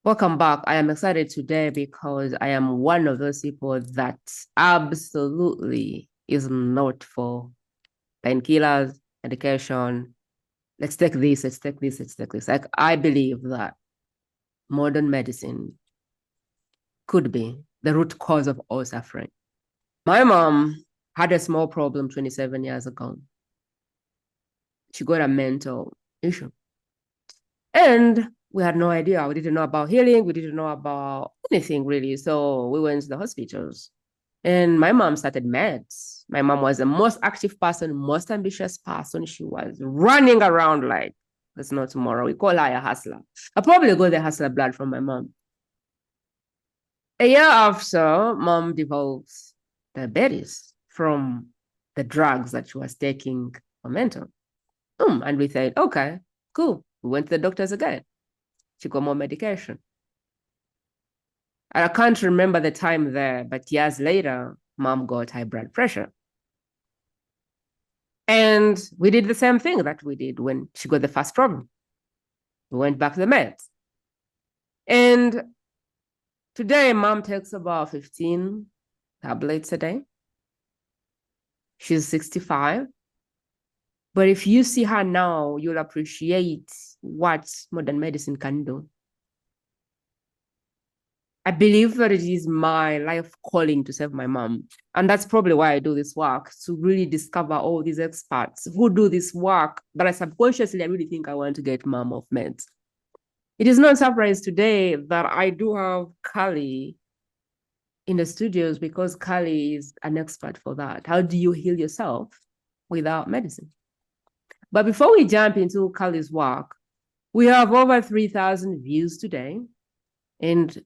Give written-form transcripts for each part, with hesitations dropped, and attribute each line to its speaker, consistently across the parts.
Speaker 1: Welcome back. I am excited today because I am one of those people that absolutely is not for painkillers, medication. Let's take this, let's take this, let's take this. Like, I believe that modern medicine could be the root cause of all suffering. My mom had a small problem 27 years ago. She got a mental issue. And we had no idea. We didn't know about healing. We didn't know about anything really. So we went to the hospitals. And my mom started meds. My mom was the most active person, most ambitious person. She was running around like there's no tomorrow. We call her a hustler. I probably got the hustler blood from my mom. A year after, mom develops diabetes from the drugs that she was taking for mental. And we said, okay, cool. We went to the doctors again. She got more medication. I can't remember the time there, but years later, mom got high blood pressure. And we did the same thing that we did when she got the first problem. We went back to the meds. And today, mom takes about 15 tablets a day. She's 65. But if you see her now, you'll appreciate what modern medicine can do. I believe that it is my life calling to save my mom. And that's probably why I do this work, to really discover all these experts who do this work. But I really think I want to get mom off meds. It is no surprise today that I do have Carleigh in the studios because Carleigh is an expert for that. How do you heal yourself without medicine? But before we jump into Carleigh's work, we have over 3,000 views today. And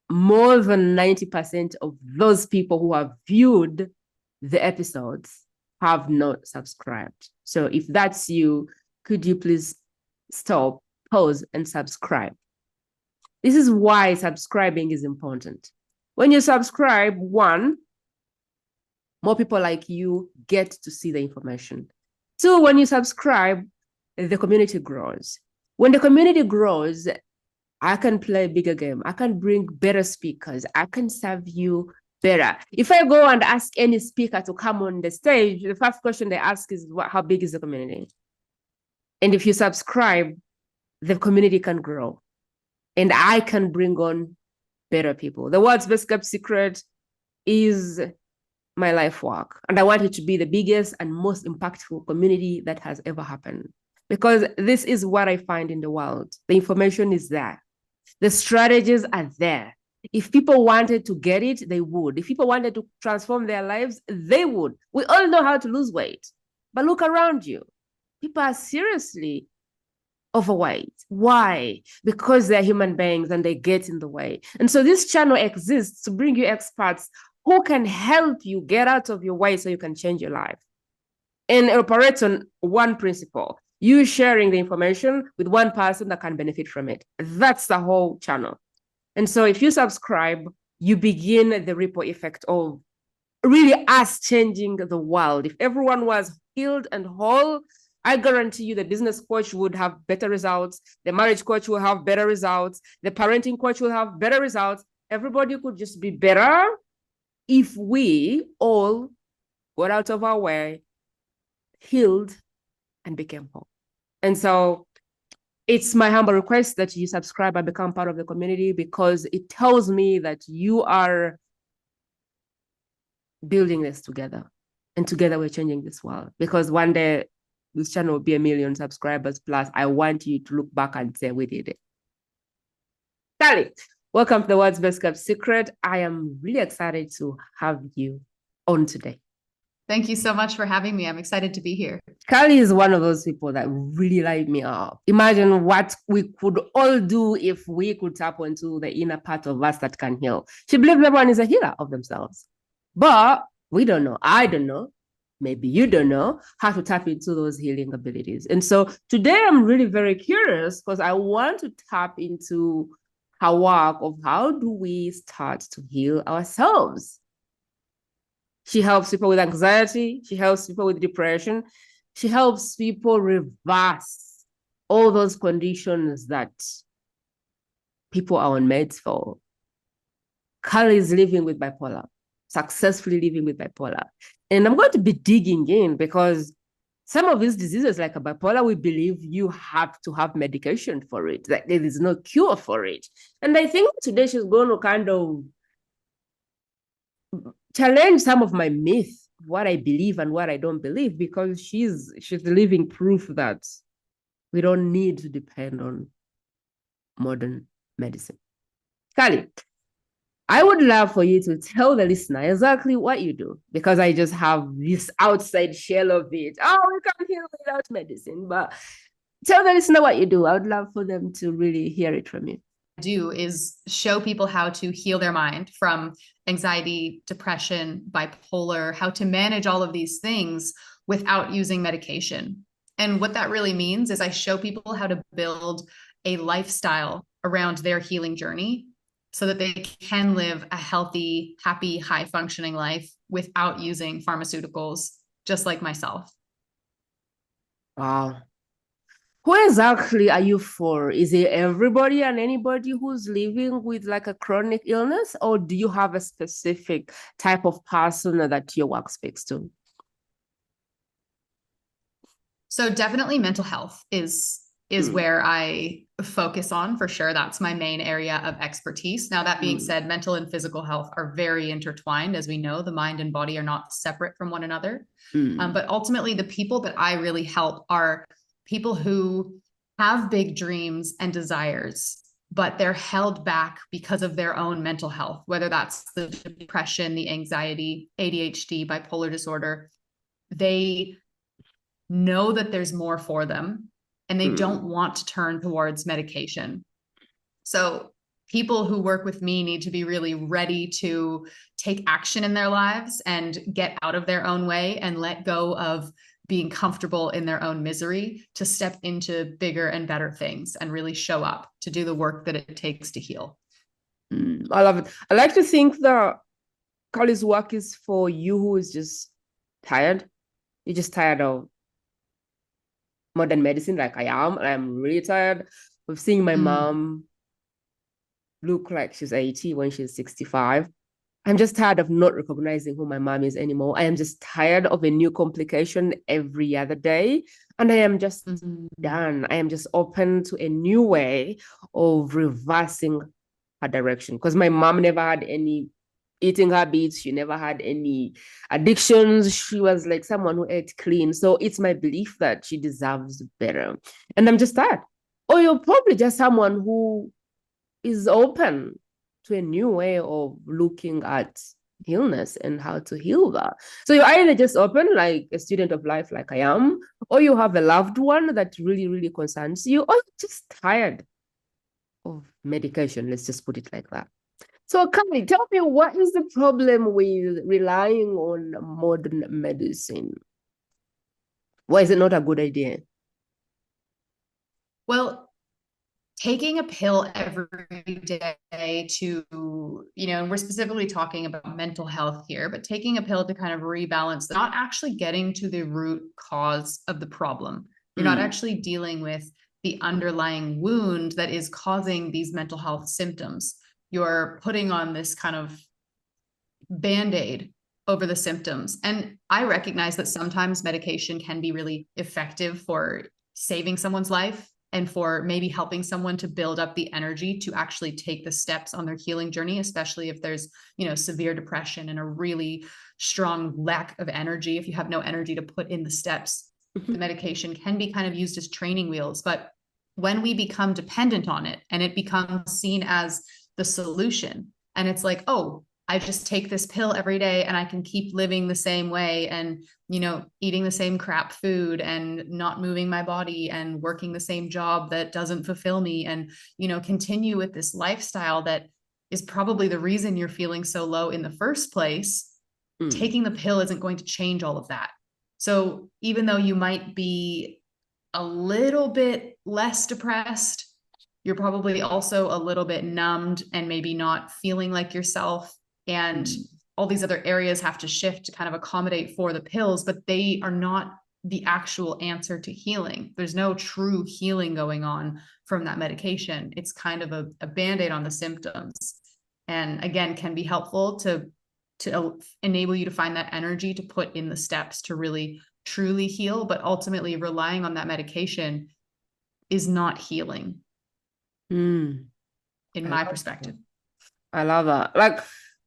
Speaker 1: more than 90% of those people who have viewed the episodes have not subscribed. So if that's you, could you please stop, pause, and subscribe? This is why subscribing is important. When you subscribe, one, more people like you get to see the information. Two, when you subscribe, the community grows. When the community grows, I can play a bigger game. I can bring better speakers. I can serve you better. If I go and ask any speaker to come on the stage, the first question they ask is, how big is the community? And if you subscribe, the community can grow. And I can bring on better people. The world's best kept secret is my life work. And I want it to be the biggest and most impactful community that has ever happened. Because this is what I find in the world. The information is there. The strategies are there. If people wanted to get it, they would. If people wanted to transform their lives, they would. We all know how to lose weight, but look around you. People are seriously overweight. Why? Because they're human beings and they get in the way. And so this channel exists to bring you experts who can help you get out of your way so you can change your life. And it operates on one principle. You sharing the information with one person that can benefit from it. That's the whole channel. And so if you subscribe, you begin the ripple effect of really us changing the world. If everyone was healed and whole, I guarantee you the business coach would have better results. The marriage coach will have better results. The parenting coach will have better results. Everybody could just be better if we all got out of our way, healed, and became whole. And so it's my humble request that you subscribe and become part of the community, because it tells me that you are building this together. And together we're changing this world. Because one day this channel will be 1 million subscribers plus. I want you to look back and say, we did it. Carleigh, welcome to the World's Best Kept Secret. I am really excited to have you on today.
Speaker 2: Thank you so much for having me. I'm excited to be here.
Speaker 1: Carleigh is one of those people that really light me up. Imagine what we could all do if we could tap into the inner part of us that can heal. She believes everyone is a healer of themselves. But we don't know. I don't know. Maybe you don't know how to tap into those healing abilities. And so today I'm really very curious because I want to tap into her work of how do we start to heal ourselves. She helps people with anxiety. She helps people with depression. She helps people reverse all those conditions that people are on meds for. Carleigh is living with bipolar, successfully living with bipolar. And I'm going to be digging in because some of these diseases, like a bipolar, we believe you have to have medication for it. Like there is no cure for it. And I think today she's going to kind of challenge some of my myths, what I believe and what I don't believe, because she's living proof that we don't need to depend on modern medicine. Carleigh, I would love for you to tell the listener exactly what you do, because I just have this outside shell of it. Oh, we can't heal without medicine. But tell the listener what you do. I would love for them to really hear it from you.
Speaker 2: Do is show people how to heal their mind from anxiety, depression, bipolar, how to manage all of these things without using medication. And what that really means is I show people how to build a lifestyle around their healing journey so that they can live a healthy, happy, high functioning life without using pharmaceuticals, just like myself.
Speaker 1: Wow. Who exactly are you for? Is it everybody and anybody who's living with like a chronic illness, or do you have a specific type of person that your work speaks to?
Speaker 2: So definitely mental health is where I focus on for sure. That's my main area of expertise. Now, that being said, mental and physical health are very intertwined. As we know, the mind and body are not separate from one another. But ultimately, the people that I really help are people who have big dreams and desires, but they're held back because of their own mental health, whether that's the depression, the anxiety, ADHD, bipolar disorder. They know that there's more for them and they don't want to turn towards medication. So people who work with me need to be really ready to take action in their lives and get out of their own way and let go of being comfortable in their own misery to step into bigger and better things and really show up to do the work that it takes to heal.
Speaker 1: I love it. I like to think that Carleigh's work is for you who is just tired. You're just tired of modern medicine, like I am. I'm really tired of seeing my mom look like she's 80 when she's 65. I'm just tired of not recognizing who my mom is anymore. I am just tired of a new complication every other day. And I am just done. I am just open to a new way of reversing her direction. Because my mom never had any eating habits. She never had any addictions. She was like someone who ate clean. So it's my belief that she deserves better. And I'm just tired. Or you're probably just someone who is open to a new way of looking at illness and how to heal that. So you're either just open, like a student of life, like I am, or you have a loved one that really, really concerns you, or you're just tired of medication. Let's just put it like that. So, Carleigh, tell me, what is the problem with relying on modern medicine? Why is it not a good idea?
Speaker 2: Well, taking a pill every day to, and we're specifically talking about mental health here, but taking a pill to kind of rebalance, not actually getting to the root cause of the problem. You're not actually dealing with the underlying wound that is causing these mental health symptoms. You're putting on this kind of Band-Aid over the symptoms. And I recognize that sometimes medication can be really effective for saving someone's life and for maybe helping someone to build up the energy to actually take the steps on their healing journey, especially if there's, severe depression and a really strong lack of energy. If you have no energy to put in the steps, the medication can be kind of used as training wheels. But when we become dependent on it and it becomes seen as the solution, and it's like, oh, I just take this pill every day and I can keep living the same way and, eating the same crap food and not moving my body and working the same job that doesn't fulfill me and, continue with this lifestyle that is probably the reason you're feeling so low in the first place. Taking the pill isn't going to change all of that. So even though you might be a little bit less depressed, you're probably also a little bit numbed and maybe not feeling like yourself. And all these other areas have to shift to kind of accommodate for the pills, but they are not the actual answer to healing. There's no true healing going on from that medication. It's kind of a band-aid on the symptoms. And again, can be helpful to enable you to find that energy to put in the steps to really truly heal. But ultimately, relying on that medication is not healing, in my perspective.
Speaker 1: I love that. Like,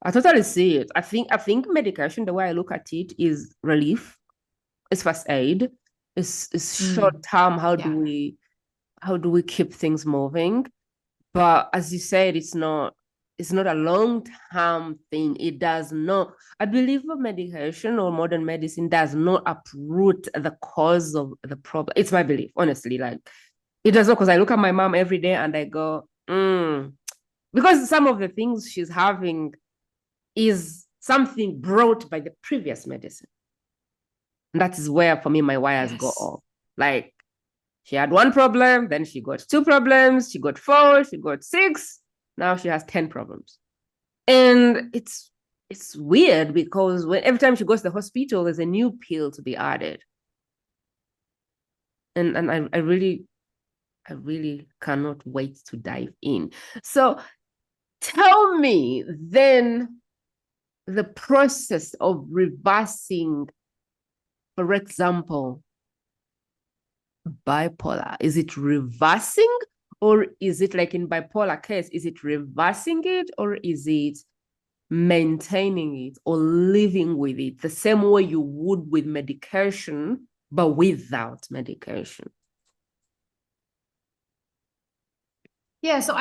Speaker 1: I totally see it. I think medication, the way I look at it, is relief. It's first aid. It's short term. How do we keep things moving? But as you said, it's not a long term thing. It does not. I believe medication or modern medicine does not uproot the cause of the problem. It's my belief, honestly. Like, it does not, because I look at my mom every day and I go, because some of the things she's having is something brought by the previous medicine. And that is where, for me, my wires go off. Like, she had one problem, then she got two problems, she got four, she got six. Now she has 10 problems. And it's weird, because every time she goes to the hospital, there's a new pill to be added. And I really cannot wait to dive in. So tell me then the process of reversing, for example, bipolar. Is it reversing, or is it like in bipolar case, is it reversing it, or is it maintaining it or living with it the same way you would with medication, but without medication?
Speaker 2: Yeah, so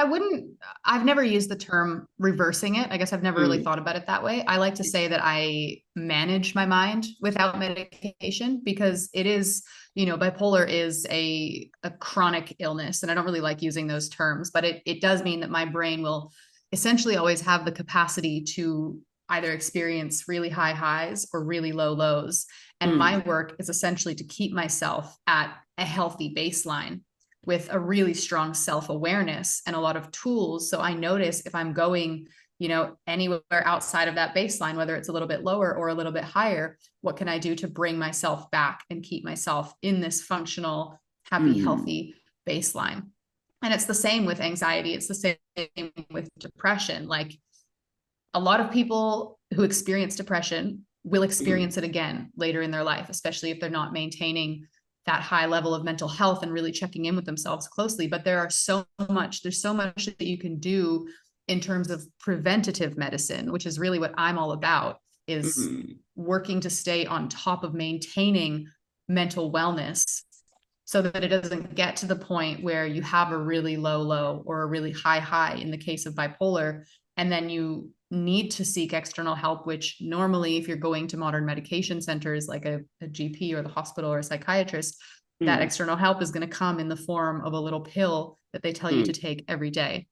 Speaker 2: I've never used the term reversing it. I guess I've never really thought about it that way. I like to say that I manage my mind without medication, because it is, bipolar is a chronic illness. And I don't really like using those terms, but it does mean that my brain will essentially always have the capacity to either experience really high highs or really low lows. And my work is essentially to keep myself at a healthy baseline with a really strong self-awareness and a lot of tools. So I notice if I'm going, anywhere outside of that baseline, whether it's a little bit lower or a little bit higher, what can I do to bring myself back and keep myself in this functional, happy, healthy baseline? And it's the same with anxiety. It's the same with depression. Like, a lot of people who experience depression will experience it again later in their life, especially if they're not maintaining that high level of mental health and really checking in with themselves closely. But there's so much that you can do in terms of preventative medicine, which is really what I'm all about, is working to stay on top of maintaining mental wellness so that it doesn't get to the point where you have a really low low or a really high high in the case of bipolar. And then you need to seek external help, which normally, if you're going to modern medication centers like a GP or the hospital or a psychiatrist, that external help is going to come in the form of a little pill that they tell you to take every day.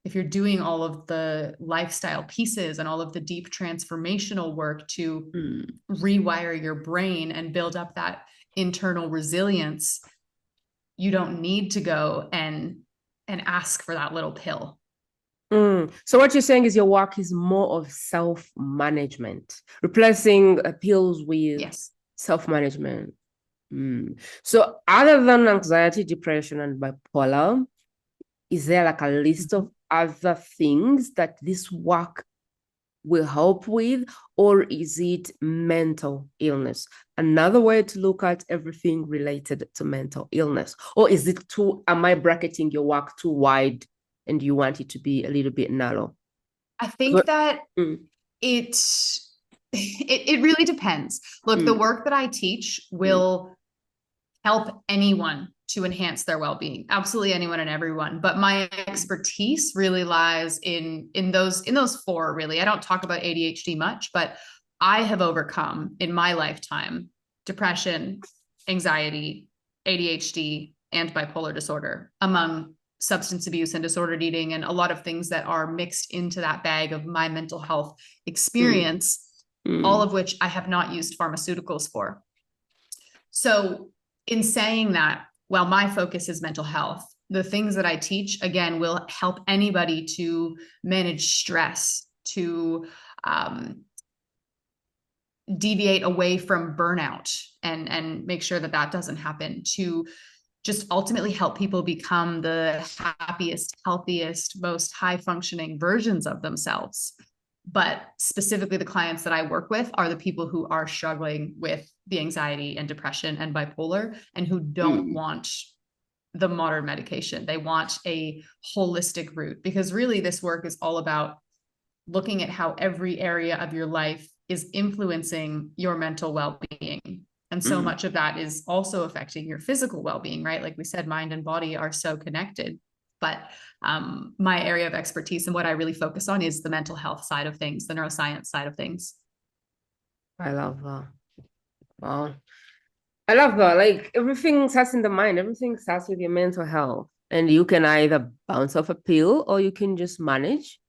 Speaker 2: If you're doing all of the lifestyle pieces and all of the deep transformational work to rewire your brain and build up that internal resilience, you don't need to go and ask for that little pill.
Speaker 1: So what you're saying is your work is more of self-management, replacing pills with self-management. So other than anxiety, depression, and bipolar, is there like a list of other things that this work will help with, or is it mental illness? Another way to look at everything related to mental illness, or is it am I bracketing your work too wide and you want it to be a little bit narrow?
Speaker 2: I think that it really depends. Look, the work that I teach will help anyone to enhance their well-being, absolutely anyone and everyone. But my expertise really lies in those four, really. I don't talk about ADHD much, but I have overcome in my lifetime depression, anxiety, ADHD, and bipolar disorder, among substance abuse and disordered eating, and a lot of things that are mixed into that bag of my mental health experience, all of which I have not used pharmaceuticals for. So in saying that, while my focus is mental health, the things that I teach, again, will help anybody to manage stress, to deviate away from burnout and make sure that that doesn't happen, to just ultimately help people become the happiest, healthiest, most high functioning versions of themselves. But specifically, the clients that I work with are the people who are struggling with the anxiety and depression and bipolar, and who don't want the modern medication. They want a holistic route, because really this work is all about looking at how every area of your life is influencing your mental well-being. And so much of that is also affecting your physical well-being, right? Like we said, mind and body are so connected. But my area of expertise and what I really focus on is the mental health side of things, the neuroscience side of things.
Speaker 1: I love that. Wow. I love that. Like everything starts in the mind. Everything starts with your mental health. And you can either bounce off a pill or you can just manage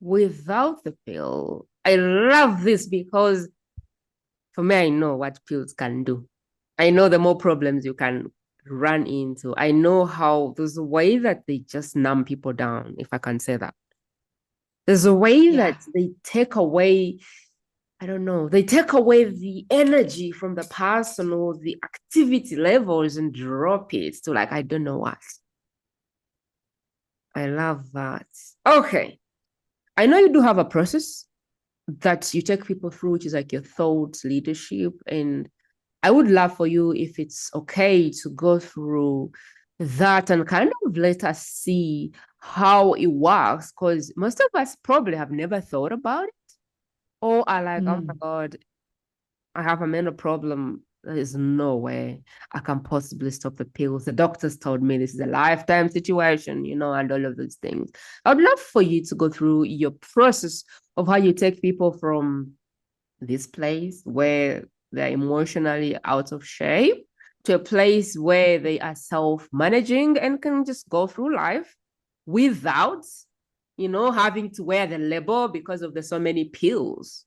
Speaker 1: without the pill. I love this because for me, I know what pills can do. I know the more problems you can run into. I know how there's a way that they just numb people down, if I can say that. There's a way that they take away, I don't know, they take away the energy from the person or the activity levels and drop it to like, I don't know what. I love that. Okay. I know you do have a process that you take people through, which is like your thoughts, leadership. And I would love for you, if it's okay, to go through that and kind of let us see how it works. Because most of us probably have never thought about it, or are like, oh my God, I have a mental problem. There is no way I can possibly stop the pills. The doctors told me this is a lifetime situation, and all of those things. I would love for you to go through your process of how you take people from this place where they're emotionally out of shape to a place where they are self-managing and can just go through life without, having to wear the label because of the so many pills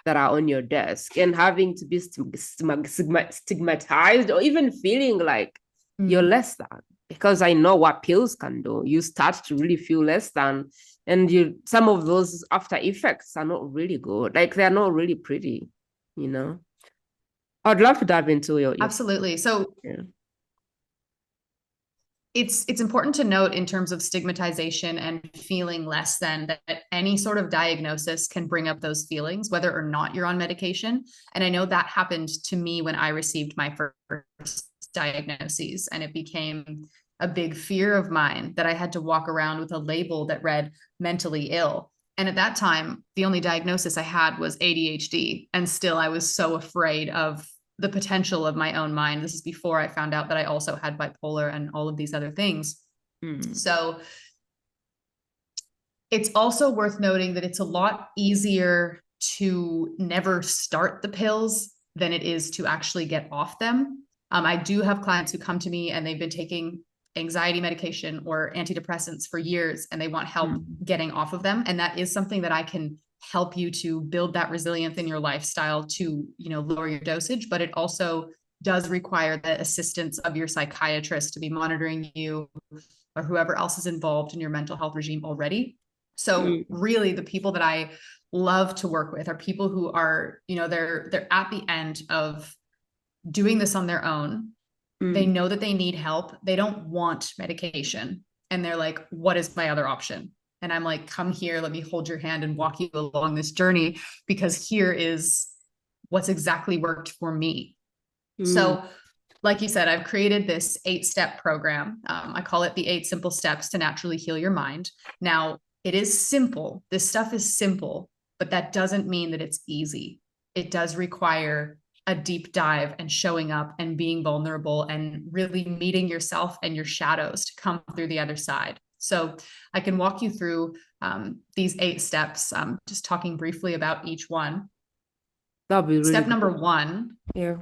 Speaker 1: that are on your desk, and having to be stigmatized, or even feeling like you're less than. Because I know what pills can do. You start to really feel less than, and some of those after effects are not really good. Like they're not really pretty. I'd love to dive into your
Speaker 2: Absolutely. So it's important to note, in terms of stigmatization and feeling less than, that any sort of diagnosis can bring up those feelings, whether or not you're on medication. And I know that happened to me when I received my first diagnoses, and it became a big fear of mine that I had to walk around with a label that read mentally ill. And at that time, the only diagnosis I had was ADHD. And still, I was so afraid of the potential of my own mind. This is before I found out that I also had bipolar and all of these other things. So it's also worth noting that it's a lot easier to never start the pills than it is to actually get off them. I do have clients who come to me and they've been taking anxiety medication or antidepressants for years, and they want help getting off of them. And that is something that I can help you to build that resilience in your lifestyle to, lower your dosage. But it also does require the assistance of your psychiatrist to be monitoring you, or whoever else is involved in your mental health regime already. So really, the people that I love to work with are people who are, they're at the end of doing this on their own. They know that they need help. They don't want medication. And they're like, what is my other option? And I'm like, come here, let me hold your hand and walk you along this journey, because here is what's exactly worked for me. So like you said, I've created this 8-step program. I call it the 8 simple steps to naturally heal your mind. Now, it is simple. This stuff is simple, but that doesn't mean that it's easy. It does require a deep dive and showing up and being vulnerable and really meeting yourself and your shadows to come through the other side. So I can walk you through these 8 steps, just talking briefly about each one.
Speaker 1: That'll be really
Speaker 2: Step
Speaker 1: good.
Speaker 2: number 1.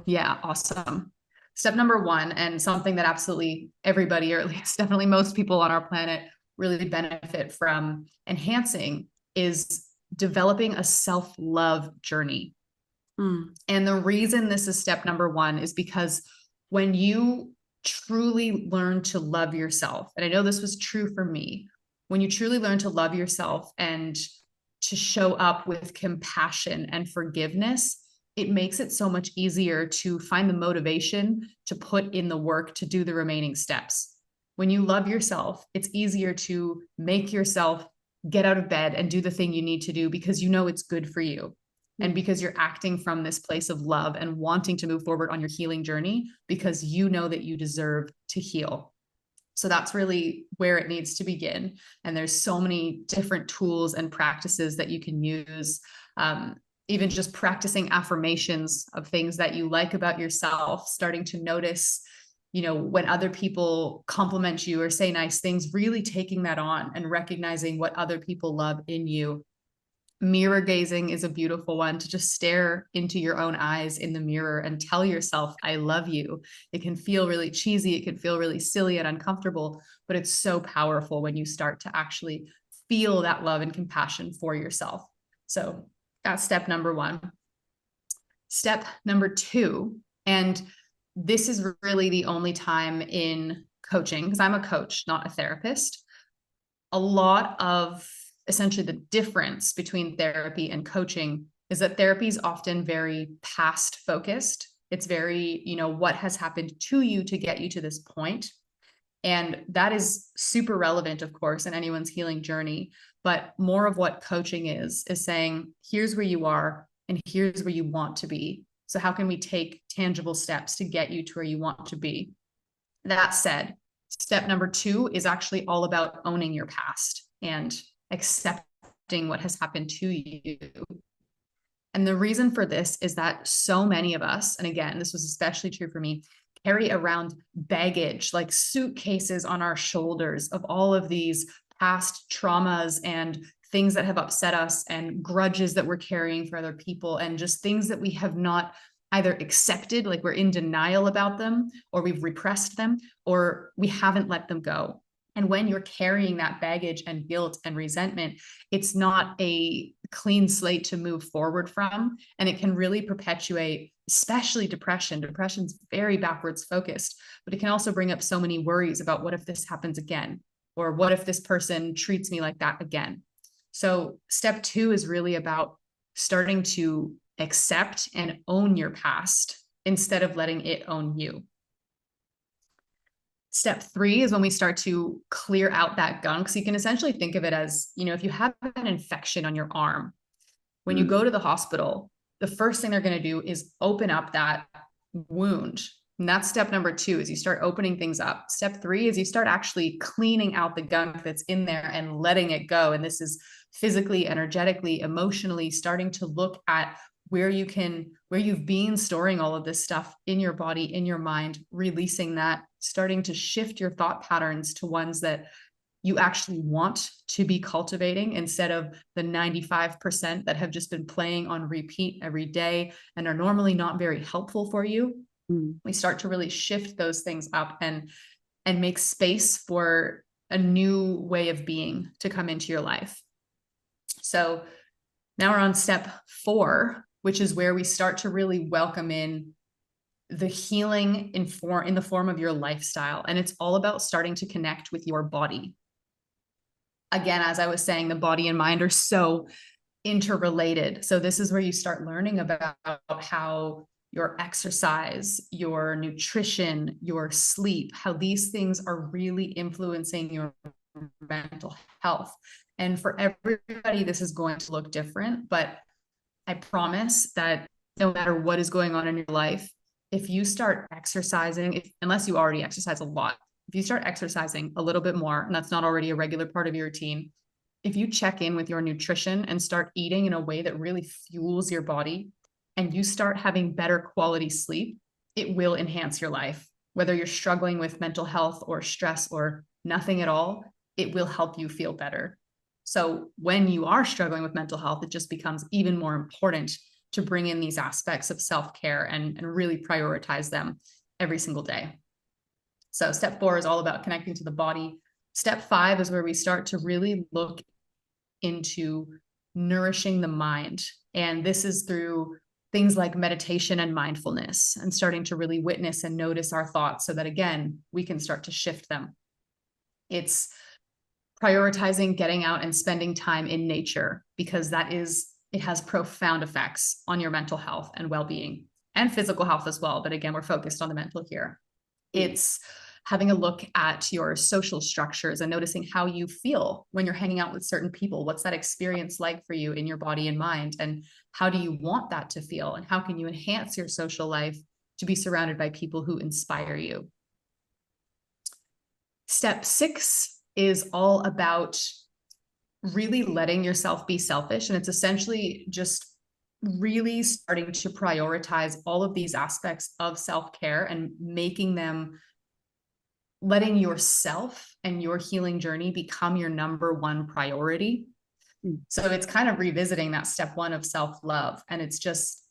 Speaker 1: Yeah,
Speaker 2: awesome. Step number 1, and something that absolutely everybody, or at least definitely most people on our planet, really benefit from enhancing, is developing a self-love journey. And the reason this is step number 1 is because when you truly learn to love yourself, and I know this was true for me, when you truly learn to love yourself and to show up with compassion and forgiveness, it makes it so much easier to find the motivation to put in the work to do the remaining steps. When you love yourself, it's easier to make yourself get out of bed and do the thing you need to do because you know it's good for you. And because you're acting from this place of love and wanting to move forward on your healing journey because you know that you deserve to heal. So that's really where it needs to begin. And there's so many different tools and practices that you can use. Even just practicing affirmations of things that you like about yourself, starting to notice, you know, when other people compliment you or say nice things, really taking that on and recognizing what other people love in you. Mirror gazing is a beautiful one, to just stare into your own eyes in the mirror and tell yourself, I love you. It can feel really cheesy. It can feel really silly and uncomfortable, but it's so powerful when you start to actually feel that love and compassion for yourself. So that's step number one. Step number two, and this is really the only time in coaching, because I'm a coach, not a therapist. A lot of essentially the difference between therapy and coaching is that therapy is often very past focused. It's very, you know, what has happened to you to get you to this point. And that is super relevant, of course, in anyone's healing journey. But more of what coaching is saying, here's where you are and here's where you want to be. So how can we take tangible steps to get you to where you want to be? That said, step number two is actually all about owning your past and accepting what has happened to you. And the reason for this is that so many of us, and again, this was especially true for me, carry around baggage, like suitcases on our shoulders of all of these past traumas and things that have upset us and grudges that we're carrying for other people and just things that we have not either accepted, like we're in denial about them, or we've repressed them, or we haven't let them go. And when you're carrying that baggage and guilt and resentment, it's not a clean slate to move forward from. And it can really perpetuate, especially depression. Depression's very backwards focused, but it can also bring up so many worries about what if this happens again? Or what if this person treats me like that again? So step two is really about starting to accept and own your past instead of letting it own you. Step three is when we start to clear out that gunk. So you can essentially think of it as, you know, if you have an infection on your arm, when you go to the hospital, the first thing they're going to do is open up that wound. And that's step number two, is you start opening things up. Step three is you start actually cleaning out the gunk that's in there and letting it go. And this is physically, energetically, emotionally starting to look at where you've been storing all of this stuff in your body, in your mind, releasing that, starting to shift your thought patterns to ones that you actually want to be cultivating instead of the 95% that have just been playing on repeat every day and are normally not very helpful for you. We start to really shift those things up and make space for a new way of being to come into your life. So now we're on step four, which is where we start to really welcome in the healing in the form of your lifestyle. And it's all about starting to connect with your body. Again, as I was saying, the body and mind are so interrelated. So this is where you start learning about how your exercise, your nutrition, your sleep, how these things are really influencing your mental health. And for everybody, this is going to look different, but I promise that no matter what is going on in your life, if you start exercising, unless you already exercise a lot, if you start exercising a little bit more, and that's not already a regular part of your routine, if you check in with your nutrition and start eating in a way that really fuels your body, and you start having better quality sleep, it will enhance your life. Whether you're struggling with mental health or stress or nothing at all, it will help you feel better. So when you are struggling with mental health, it just becomes even more important to bring in these aspects of self-care and really prioritize them every single day. So step four is all about connecting to the body. Step five is where we start to really look into nourishing the mind. And this is through things like meditation and mindfulness, and starting to really witness and notice our thoughts so that, again, we can start to shift them. It's prioritizing getting out and spending time in nature, because that is it has profound effects on your mental health and well-being and physical health as well. But again, we're focused on the mental here. It's having a look at your social structures and noticing how you feel when you're hanging out with certain people. What's that experience like for you in your body and mind? And how do you want that to feel? And how can you enhance your social life to be surrounded by people who inspire you? Step 6 is all about really letting yourself be selfish. And it's essentially just really starting to prioritize all of these aspects of self-care and making them, letting yourself and your healing journey become your number one priority. So it's kind of revisiting that step 1 of self-love. And it's just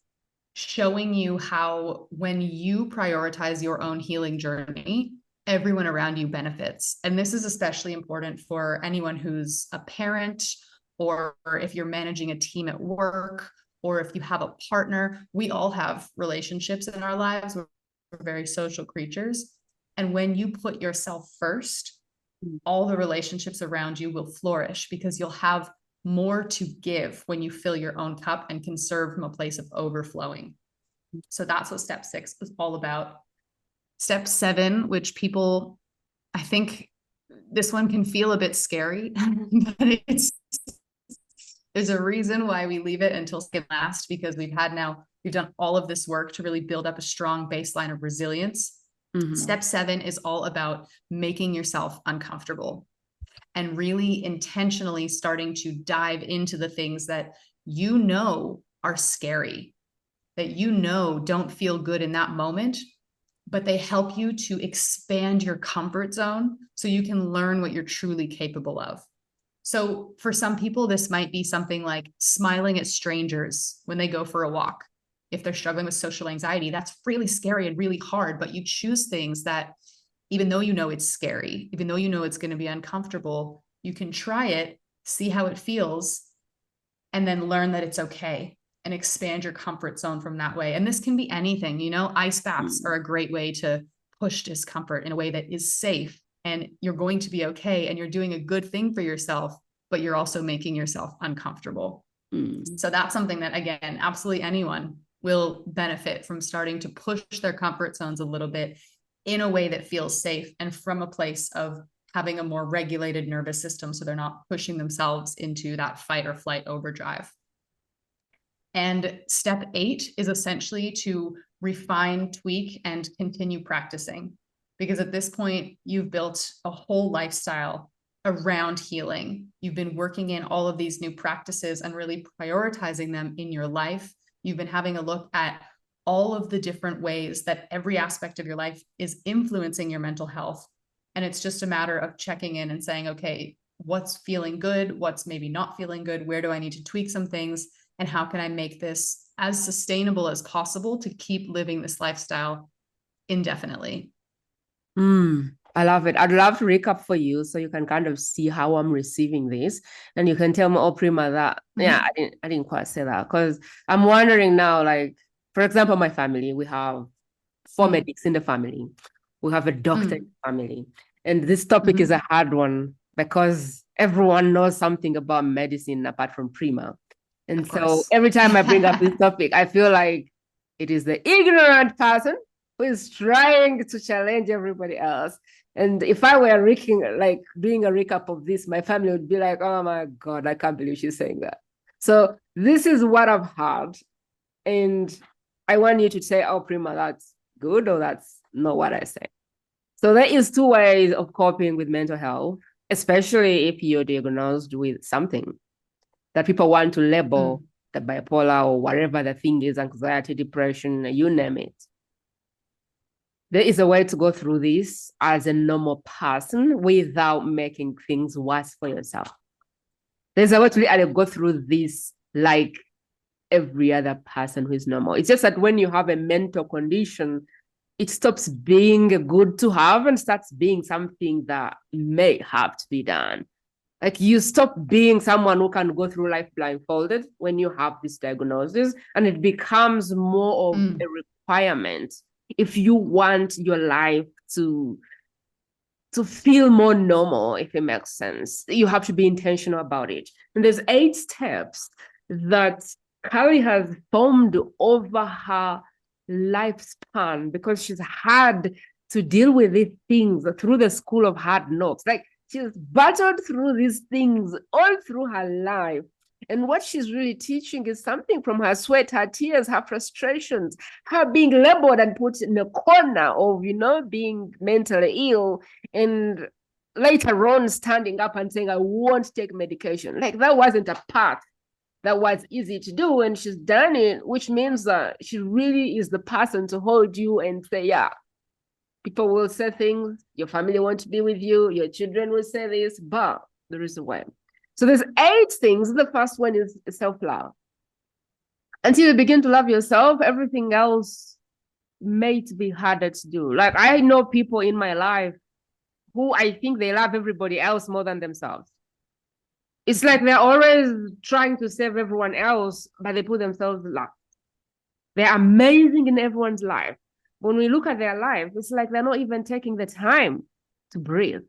Speaker 2: showing you how when you prioritize your own healing journey, everyone around you benefits. And this is especially important for anyone who's a parent, or if you're managing a team at work, or if you have a partner. We all have relationships in our lives. We're very social creatures. And when you put yourself first, all the relationships around you will flourish, because you'll have more to give when you fill your own cup and can serve from a place of overflowing. So that's what step 6 is all about. Step 7, which people, I think this one can feel a bit scary, but there's a reason why we leave it until second last, because we've done all of this work to really build up a strong baseline of resilience. Step 7 is all about making yourself uncomfortable and really intentionally starting to dive into the things that you know are scary, that you know don't feel good in that moment, but they help you to expand your comfort zone so you can learn what you're truly capable of. So for some people, this might be something like smiling at strangers when they go for a walk. If they're struggling with social anxiety, that's really scary and really hard, but you choose things that, even though you know it's scary, even though you know it's going to be uncomfortable, you can try it, see how it feels, and then learn that it's okay and expand your comfort zone from that way. And this can be anything, ice baths are a great way to push discomfort in a way that is safe, and you're going to be okay, and you're doing a good thing for yourself, but you're also making yourself uncomfortable. So that's something that, again, absolutely anyone will benefit from, starting to push their comfort zones a little bit in a way that feels safe and from a place of having a more regulated nervous system, so they're not pushing themselves into that fight or flight overdrive. And step 8 is essentially to refine, tweak, and continue practicing, because at this point, you've built a whole lifestyle around healing. You've been working in all of these new practices and really prioritizing them in your life. You've been having a look at all of the different ways that every aspect of your life is influencing your mental health. And it's just a matter of checking in and saying, okay, what's feeling good? What's maybe not feeling good? Where do I need to tweak some things? And how can I make this as sustainable as possible to keep living this lifestyle indefinitely?
Speaker 1: I love it. I'd love to recap for you so you can kind of see how I'm receiving this, and you can tell me, oh, Prima, that yeah, I didn't quite say that, because I'm wondering now, like, for example, my family, we have 4 medics in the family. We have a doctor in the family. And this topic is a hard one, because everyone knows something about medicine apart from Prima. And so every time I bring up this topic, I feel like it is the ignorant person who is trying to challenge everybody else. And if I were doing a recap of this, my family would be like, oh my God, I can't believe she's saying that. So this is what I've heard. And I want you to say, oh, Prima, that's good, or that's not what I say. So there is 2 ways of coping with mental health, especially if you're diagnosed with something that people want to label the bipolar or whatever the thing is, anxiety, depression, you name it. There is a way to go through this as a normal person without making things worse for yourself. There's a way to really go through this like every other person who is normal. It's just that when you have a mental condition, it stops being good to have and starts being something that may have to be done. Like, you stop being someone who can go through life blindfolded when you have this diagnosis, and it becomes more of a requirement if you want your life to feel more normal, if it makes sense. You have to be intentional about it. And there's 8 steps that Carleigh has formed over her lifespan, because she's had to deal with these things through the school of hard knocks. Like, she's battled through these things all through her life. And what she's really teaching is something from her sweat, her tears, her frustrations, her being labeled and put in a corner of, being mentally ill, and later on standing up and saying, I won't take medication. Like, that wasn't a path that was easy to do, and she's done it, which means that she really is the person to hold you and say, yeah, people will say things, your family want to be with you, your children will say this, but there is a way. So there's 8 things. The first one is self-love. Until you begin to love yourself, everything else may be harder to do. Like, I know people in my life who I think they love everybody else more than themselves. It's like they're always trying to save everyone else, but they put themselves last. They're amazing in everyone's life. When we look at their life, it's like they're not even taking the time to breathe.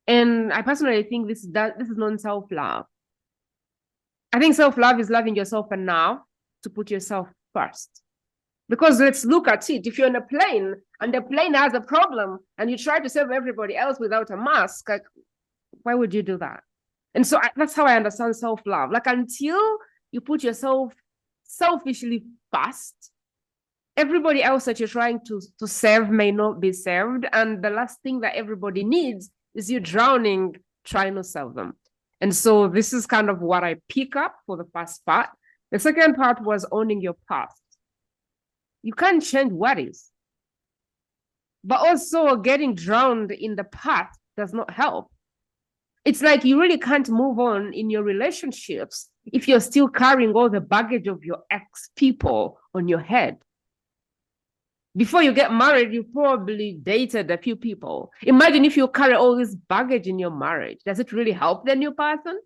Speaker 1: And I personally think this is not self-love. I think self-love is loving yourself enough to put yourself first. Because let's look at it. If you're on a plane and the plane has a problem and you try to save everybody else without a mask, like, why would you do that? And so that's how I understand self-love. Like, until you put yourself selfishly first, everybody else that you're trying to save may not be saved. And the last thing that everybody needs is you drowning trying to save them. And so this is kind of what I pick up for the first part. The second part was owning your past. You can't change what is. But also, getting drowned in the past does not help. It's like you really can't move on in your relationships if you're still carrying all the baggage of your ex-people on your head. Before you get married, you probably dated a few people. Imagine if you carry all this baggage in your marriage. Does it really help the new person?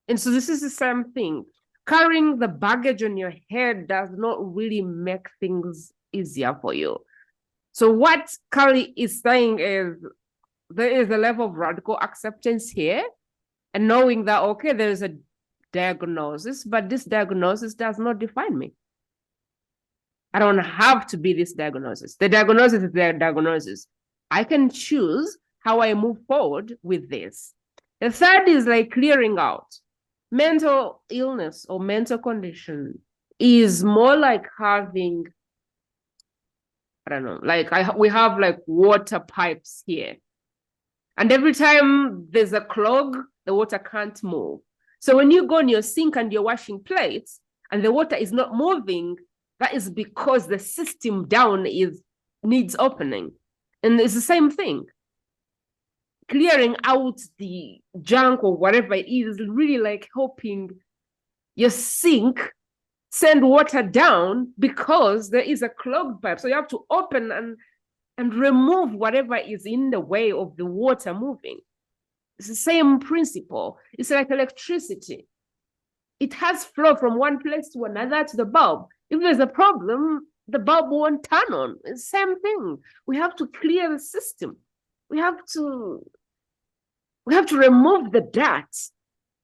Speaker 1: And so this is the same thing. Carrying the baggage on your head does not really make things easier for you. So what Carleigh is saying is, there is a level of radical acceptance here, and knowing that, okay, there is a diagnosis, but this diagnosis does not define me. I don't have to be this diagnosis. The diagnosis is the diagnosis. I can choose how I move forward with this. The third is like clearing out. Mental illness or mental condition is more like having, I don't know, like we have like water pipes here. And every time there's a clog, the water can't move. So when you go in your sink and you're washing plates and the water is not moving, that is because the system down needs opening. And it's the same thing. Clearing out the junk or whatever it is really like helping your sink send water down, because there is a clogged pipe. So you have to open and remove whatever is in the way of the water moving. It's the same principle. It's like electricity. It has flow from one place to another to the bulb. If there's a problem, the bulb won't turn on. It's the same thing. We have to clear the system. We have to remove the dirt.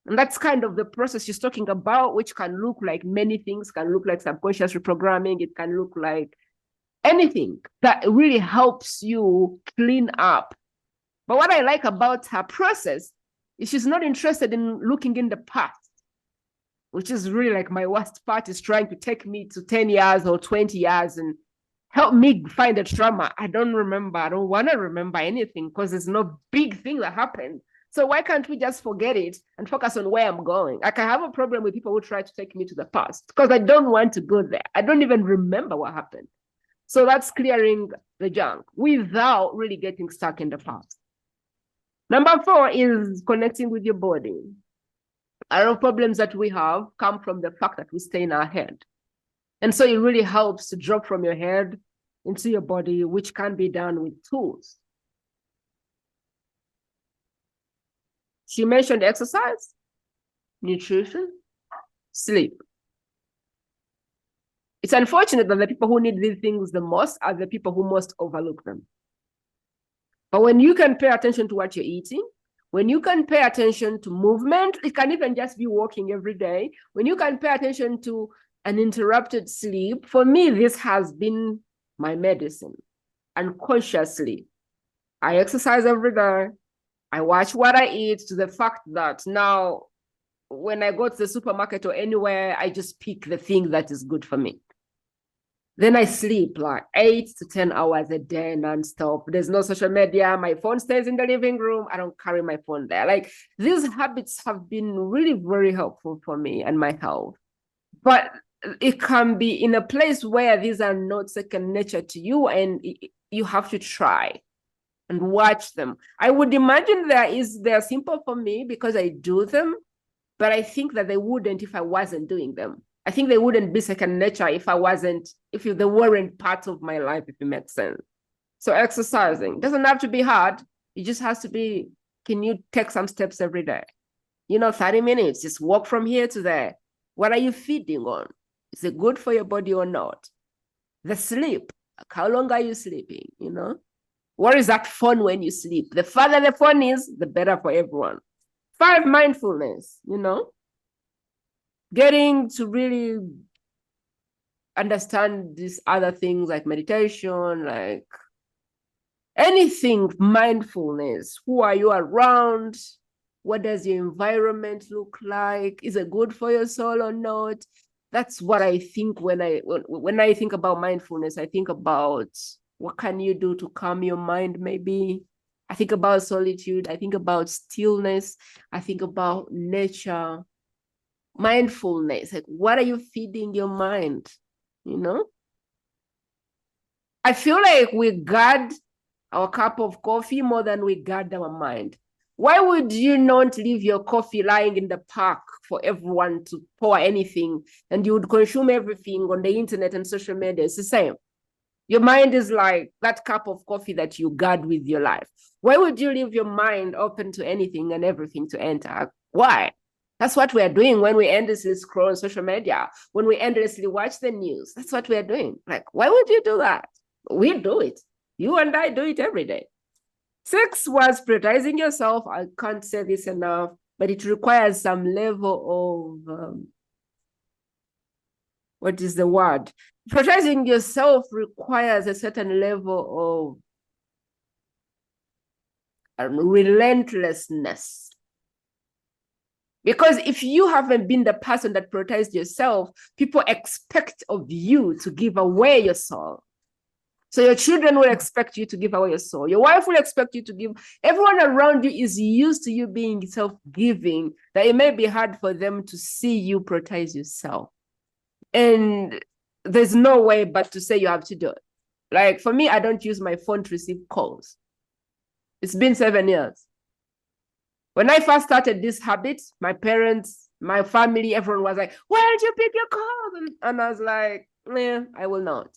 Speaker 1: And that's kind of the process she's talking about, which can look like many things. Can look like subconscious reprogramming. It can look like anything that really helps you clean up. But what I like about her process is she's not interested in looking in the past, which is really like my worst part, is trying to take me to 10 years or 20 years and help me find a trauma. I don't want to remember anything, because there's no big thing that happened. So why can't we just forget it and focus on where I'm going? Like, I have a problem with people who try to take me to the past, because I don't want to go there. I don't even remember what happened. So that's clearing the junk without really getting stuck in the past. Number 4 is connecting with your body. A lot of problems that we have come from the fact that we stay in our head. And so it really helps to drop from your head into your body, which can be done with tools. She mentioned exercise, nutrition, sleep. It's unfortunate that the people who need these things the most are the people who most overlook them. But when you can pay attention to what you're eating, When you can pay attention to movement, it can even just be walking every day. When you can pay attention to uninterrupted sleep, for me, this has been my medicine. Unconsciously, I exercise every day. I watch what I eat, to the fact that now when I go to the supermarket or anywhere, I just pick the thing that is good for me. Then I sleep like 8 to 10 hours a day nonstop. There's no social media. My phone stays in the living room. I don't carry my phone there. Like, these habits have been really very helpful for me and my health. But it can be in a place where these are not second nature to you, and you have to try and watch them. I would imagine they're simple for me because I do them, but I think that they wouldn't if I wasn't doing them. I think they wouldn't be second nature if they weren't part of my life, if it makes sense. So exercising doesn't have to be hard. It just has to be, can you take some steps every day? 30 minutes, just walk from here to there. What are you feeding on? Is it good for your body or not? The sleep, how long are you sleeping? What is that phone when you sleep? The farther the phone is, the better for everyone. 5, mindfulness, getting to really understand these other things like meditation, like anything, mindfulness. Who are you around? What does your environment look like? Is it good for your soul or not? That's what I think when I think about mindfulness. I think about what can you do to calm your mind, maybe. I think about solitude. I think about stillness. I think about nature. Mindfulness, like, what are you feeding your mind? I feel like we guard our cup of coffee more than we guard our mind. Why would you not leave your coffee lying in the park for everyone to pour anything, and you would consume everything on the internet and social media? It's the same. Your mind is like that cup of coffee that you guard with your life. Why would you leave your mind open to anything and everything to enter? Why? That's what we're doing when we endlessly scroll on social media, when we endlessly watch the news. That's what we're doing. Like, why would you do that? We do it. You and I do it every day. 6 was prioritizing yourself. I can't say this enough, but it requires some level of, what is the word? Prioritizing yourself requires a certain level of relentlessness. Because if you haven't been the person that prioritized yourself, people expect of you to give away your soul. So your children will expect you to give away your soul. Your wife will expect you to give. Everyone around you is used to you being self-giving, that it may be hard for them to see you prioritize yourself. And there's no way but to say you have to do it. Like, for me, I don't use my phone to receive calls. It's been 7 years. When I first started this habit, my parents, my family, everyone was like, why don't you pick your calls? And I was like, I will not.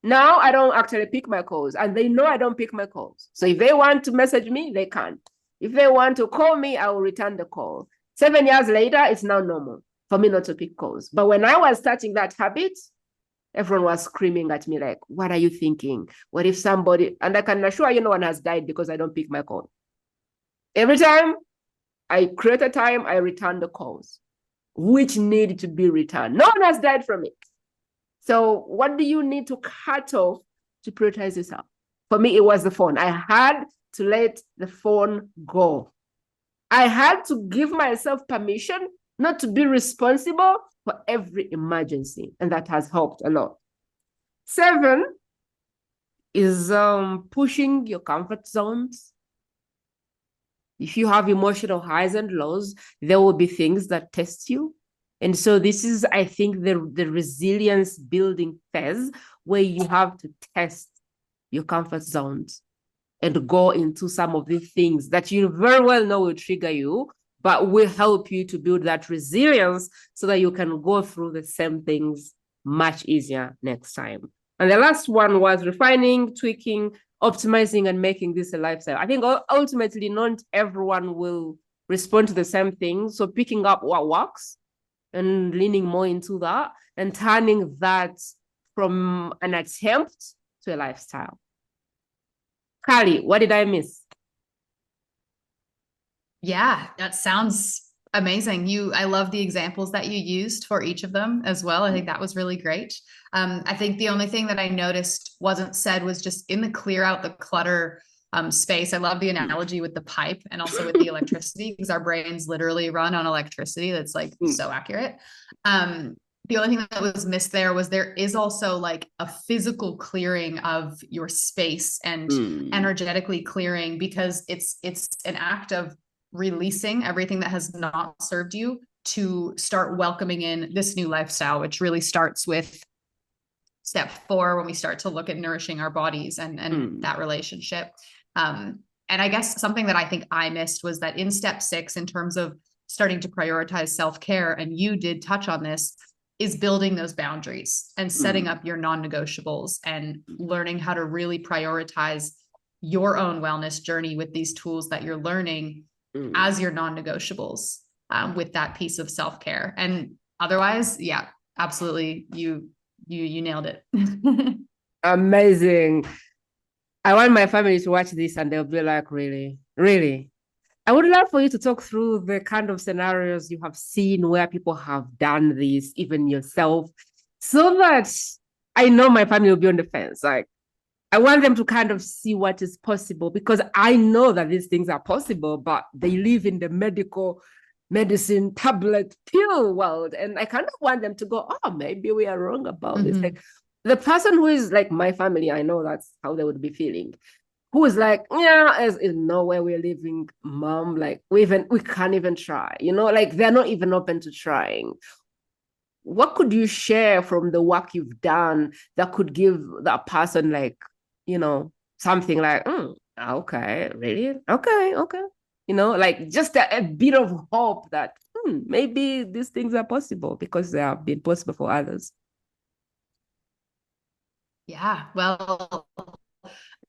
Speaker 1: Now I don't actually pick my calls, and they know I don't pick my calls. So if they want to message me, they can. If they want to call me, I will return the call. 7 years later, it's now normal for me not to pick calls. But when I was starting that habit, everyone was screaming at me like, what are you thinking? What if somebody, and I can assure you no one has died because I don't pick my call. Every time I create a time, I return the calls, which need to be returned. No one has died from it. So what do you need to cut off to prioritize yourself? For me, it was the phone. I had to let the phone go. I had to give myself permission not to be responsible for every emergency, and that has helped a lot. 7 is pushing your comfort zones. If you have emotional highs and lows, there will be things that test you. And so this is, I think, the resilience building phase where you have to test your comfort zones and go into some of the things that you very well know will trigger you, but will help you to build that resilience so that you can go through the same things much easier next time. And the last one was refining, tweaking, optimizing, and making this a lifestyle. I think ultimately not everyone will respond to the same thing. So picking up what works and leaning more into that and turning that from an attempt to a lifestyle. Carleigh, what did I miss?
Speaker 2: Yeah, that sounds amazing. I love the examples that you used for each of them as well. I think that was really great. I think the only thing that I noticed wasn't said was just in the clear out the clutter space. I love the analogy with the pipe and also with the electricity, because our brains literally run on electricity. That's like so accurate. The only thing that was missed there is also like a physical clearing of your space and energetically clearing, because it's an act of releasing everything that has not served you to start welcoming in this new lifestyle, which really starts with step 4, when we start to look at nourishing our bodies and that relationship. And I guess something that I think I missed was that in step 6, in terms of starting to prioritize self-care, and you did touch on this, is building those boundaries and setting up your non-negotiables and learning how to really prioritize your own wellness journey with these tools that you're learning as your non-negotiables, with that piece of self-care. And otherwise, yeah, absolutely. You nailed it.
Speaker 1: Amazing. I want my family to watch this and they'll be like, really, really. I would love for you to talk through the kind of scenarios you have seen where people have done this, even yourself, so that I know my family will be on the fence. Like, I want them to kind of see what is possible, because I know that these things are possible, but they live in the medicine, tablet, pill world. And I kind of want them to go, oh, maybe we are wrong about this. Like, the person who is like my family, I know that's how they would be feeling. Who is like, yeah, there's no way we're living, mom. Like, we can't even try, like they're not even open to trying. What could you share from the work you've done that could give that person like, something like, okay, really? Okay. Like just a bit of hope that maybe these things are possible because they have been possible for others.
Speaker 2: Yeah, well,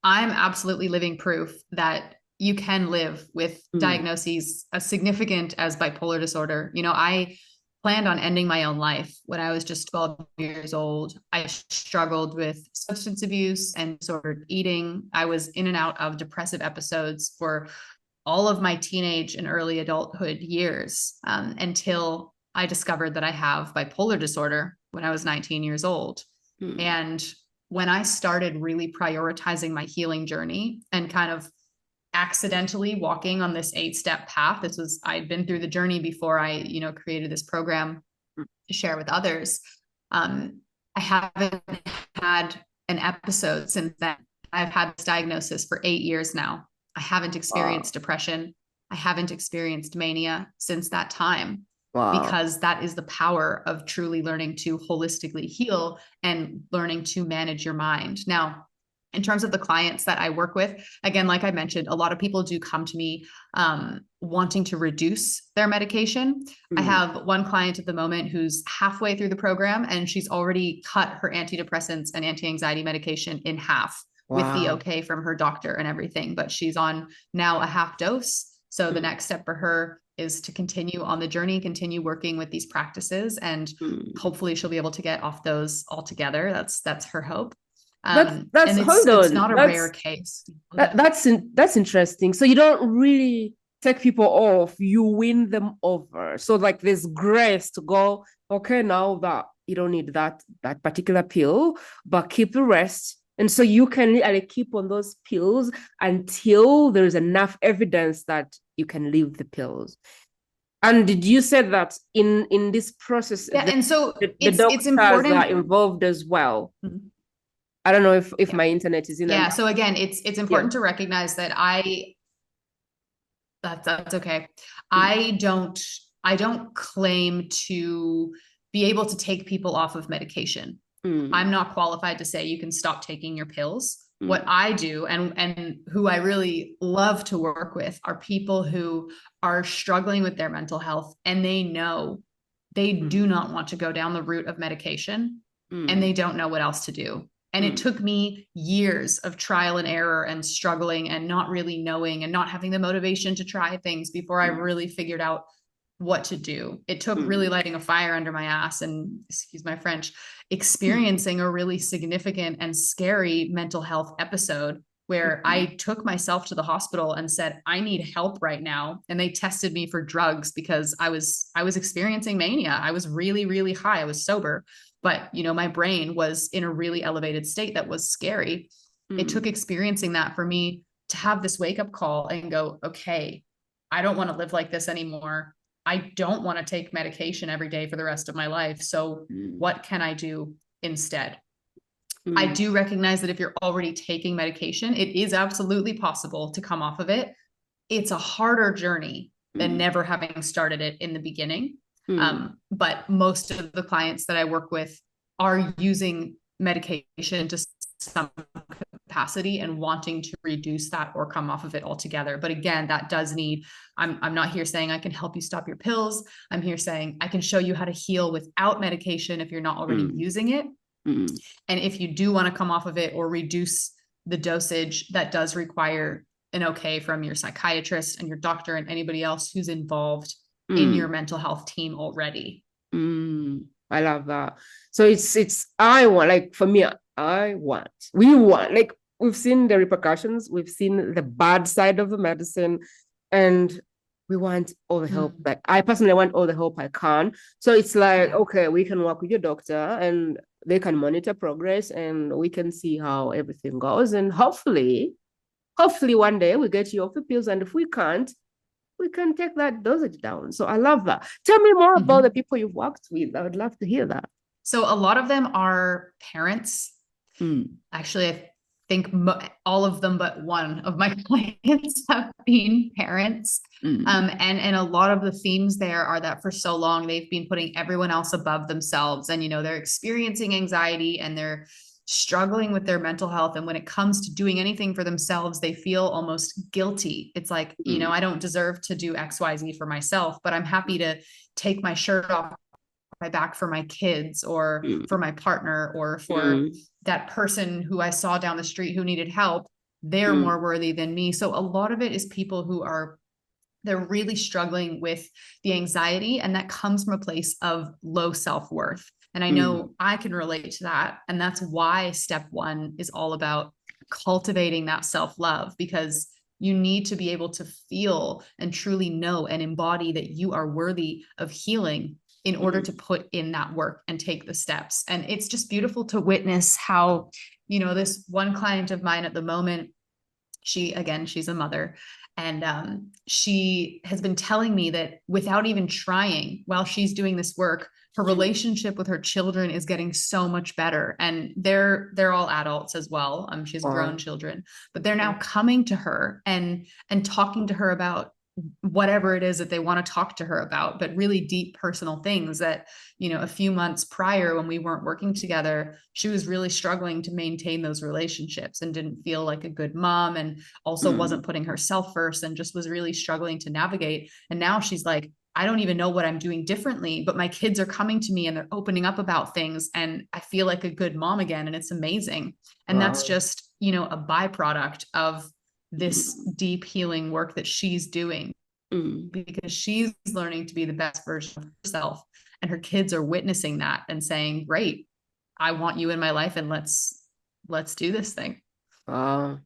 Speaker 2: I'm absolutely living proof that you can live with diagnoses as significant as bipolar disorder. I planned on ending my own life when I was just 12 years old. I struggled with substance abuse and disordered eating. I was in and out of depressive episodes for all of my teenage and early adulthood years, until I discovered that I have bipolar disorder when I was 19 years old. And when I started really prioritizing my healing journey and kind of accidentally walking on this 8-step path, I'd been through the journey before I, created this program to share with others. I haven't had an episode since then. I've had this diagnosis for 8 years now. I haven't experienced depression. I haven't experienced mania since that time.
Speaker 1: Wow.
Speaker 2: Because that is the power of truly learning to holistically heal and learning to manage your mind. Now, in terms of the clients that I work with, again, like I mentioned, a lot of people do come to me wanting to reduce their medication. I have one client at the moment who's halfway through the program, and she's already cut her antidepressants and anti-anxiety medication in half with the okay from her doctor and everything. But she's on now a half dose. So the next step for her is to continue on the journey, continue working with these practices, and hopefully she'll be able to get off those altogether. That's her hope.
Speaker 1: That's
Speaker 2: and
Speaker 1: hold on.
Speaker 2: It's not a rare case.
Speaker 1: That's interesting. So you don't really take people off, you win them over. So like there's grace to go, okay, now that you don't need that particular pill, but keep the rest. And so you can keep on those pills until there's enough evidence that you can leave the pills. And did you say that in this process,
Speaker 2: and so
Speaker 1: the doctors
Speaker 2: important
Speaker 1: are involved as well? I don't know if my internet is in.
Speaker 2: Yeah. So again, it's important to recognize that that's okay. I don't claim to be able to take people off of medication. I'm not qualified to say you can stop taking your pills. What I do and who I really love to work with are people who are struggling with their mental health, and they know they do not want to go down the route of medication, and they don't know what else to do. And it took me years of trial and error and struggling and not really knowing and not having the motivation to try things before I really figured out what to do. It took really lighting a fire under my ass and, excuse my French, experiencing a really significant and scary mental health episode where I took myself to the hospital and said, I need help right now. And they tested me for drugs because I was experiencing mania. I was really, really high. I was sober, but my brain was in a really elevated state that was scary. It took experiencing that for me to have this wake up call and go, okay, I don't want to live like this anymore. I don't want to take medication every day for the rest of my life. So what can I do instead? I do recognize that if you're already taking medication, it is absolutely possible to come off of it. It's a harder journey than never having started it in the beginning. But most of the clients that I work with are using medication to some capacity and wanting to reduce that or come off of it altogether. But again, that does need, I'm not here saying I can help you stop your pills. I'm here saying I can show you how to heal without medication if you're not already using it. And if you do want to come off of it or reduce the dosage, that does require an okay from your psychiatrist and your doctor and anybody else who's involved in your mental health team already.
Speaker 1: I love that. So I want, like, for me, we want, like, we've seen the repercussions, we've seen the bad side of the medicine, and we want all the help. Like, I personally want all the help I can. So it's like, okay, we can work with your doctor and they can monitor progress and we can see how everything goes. And hopefully one day we get you off the pills. And if we can't, we can take that dosage down. So I love that. Tell me more about the people you've worked with. I would love to hear that.
Speaker 2: So a lot of them are parents. Actually, I think all of them but one of my clients have been parents. And a lot of the themes there are that for so long they've been putting everyone else above themselves, and they're experiencing anxiety and they're struggling with their mental health, and when it comes to doing anything for themselves they feel almost guilty. It's like, I don't deserve to do XYZ for myself, but I'm happy to take my shirt off my back for my kids or for my partner or for that person who I saw down the street who needed help. They're more worthy than me. So a lot of it is people who they're really struggling with the anxiety, and that comes from a place of low self-worth. And I know I can relate to that. And that's why step one is all about cultivating that self-love, because you need to be able to feel and truly know and embody that you are worthy of healing in order to put in that work and take the steps. And it's just beautiful to witness how, this one client of mine at the moment, she's a mother, and she has been telling me that without even trying, while she's doing this work, her relationship with her children is getting so much better. And they're all adults as well. She has grown children, but they're now coming to her and talking to her about whatever it is that they want to talk to her about, but really deep personal things that, a few months prior when we weren't working together, she was really struggling to maintain those relationships and didn't feel like a good mom, and also wasn't putting herself first, and just was really struggling to navigate. And now she's like, I don't even know what I'm doing differently, but my kids are coming to me and they're opening up about things, and I feel like a good mom again. And it's amazing. And that's just, a byproduct of this deep healing work that she's doing, because she's learning to be the best version of herself, and her kids are witnessing that and saying, great, I want you in my life, and let's do this thing.
Speaker 1: It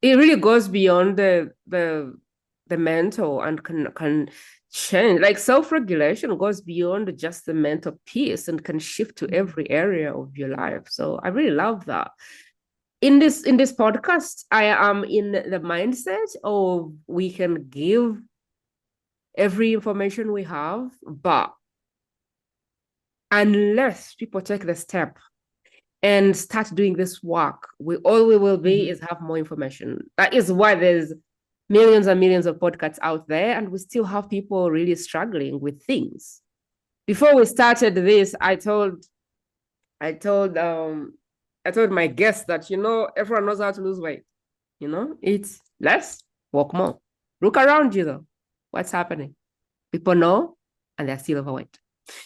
Speaker 1: really goes beyond the mental and can change, like self-regulation goes beyond just the mental piece and can shift to every area of your life. So I really love that. In this podcast, I am in the mindset of we can give every information we have, but unless people take the step and start doing this work, all we will be is have more information. That is why there's millions and millions of podcasts out there, and we still have people really struggling with things. Before we started this, I told my guests that, everyone knows how to lose weight. It's less, walk more. Look around you though. What's happening? People know, and they're still overweight.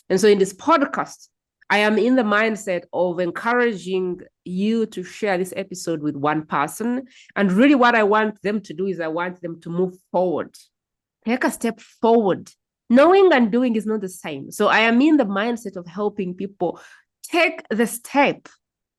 Speaker 1: And so in this podcast, I am in the mindset of encouraging you to share this episode with one person. And really what I want them to do is I want them to move forward. Take a step forward. Knowing and doing is not the same. So I am in the mindset of helping people take the step.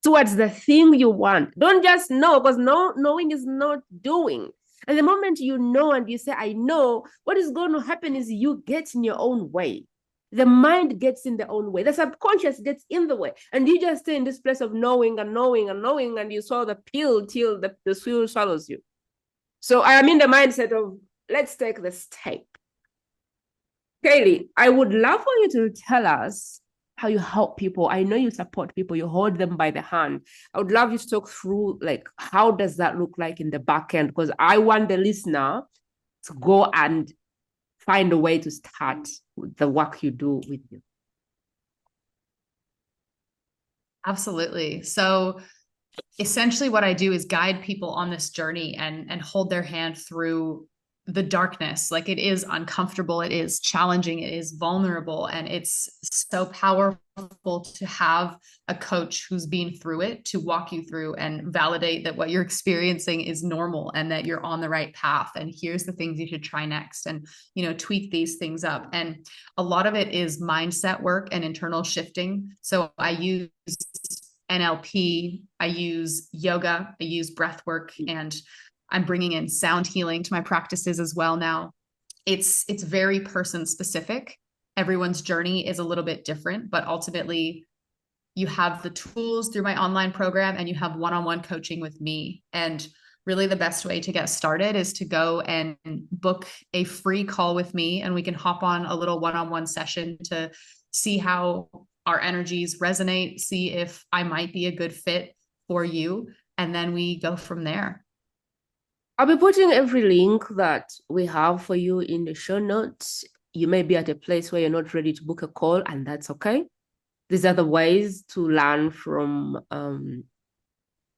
Speaker 1: towards the thing you want. Don't just know, because knowing is not doing. And the moment you know and you say, I know, what is going to happen is you get in your own way. The mind gets in the own way. The subconscious gets in the way. And you just stay in this place of knowing and knowing and knowing, and you swallow the pill till the pill swallows you. So I am in the mindset of, let's take the step. Carleigh, I would love for you to tell us how you help people. I know you support people, you hold them by the hand. I would love you to talk through, like, how does that look like in the back end? Because I want the listener to go and find a way to start the work you do with you.
Speaker 2: Absolutely. So essentially what I do is guide people on this journey and hold their hand through the darkness. Like, it is uncomfortable, it is challenging, it is vulnerable, and it's so powerful to have a coach who's been through it to walk you through and validate that what you're experiencing is normal and that you're on the right path. And here's the things you should try next, and, you know, tweak these things up. And a lot of it is mindset work and internal shifting. So I use NLP, I use yoga, I use breath work, and I'm bringing in sound healing to my practices as well now. It's very person specific. Everyone's journey is a little bit different, but ultimately you have the tools through my online program and you have one-on-one coaching with me. And really the best way to get started is to go and book a free call with me, and we can hop on a little one-on-one session to see how our energies resonate, see if I might be a good fit for you. And then we go from there.
Speaker 1: I'll be putting every link that we have for you in the show notes. You may be at a place where you're not ready to book a call, and that's okay. These are the ways to learn from